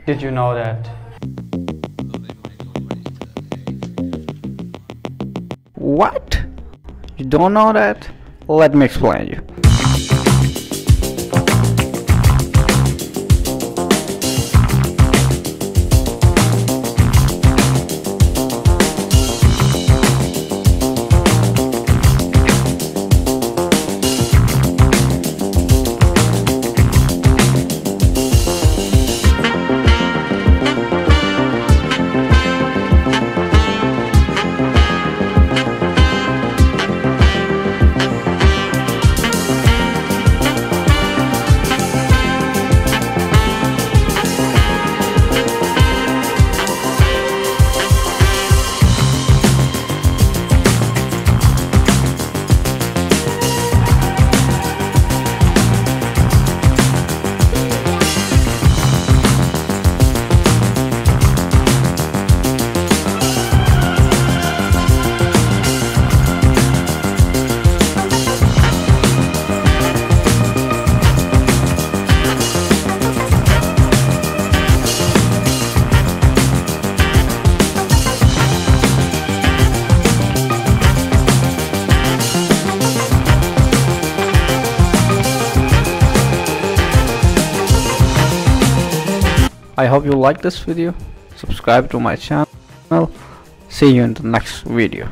Did you know that? What? You don't know that? Let me explain you. I hope you like this video. Subscribe to my channel. See you in the next video.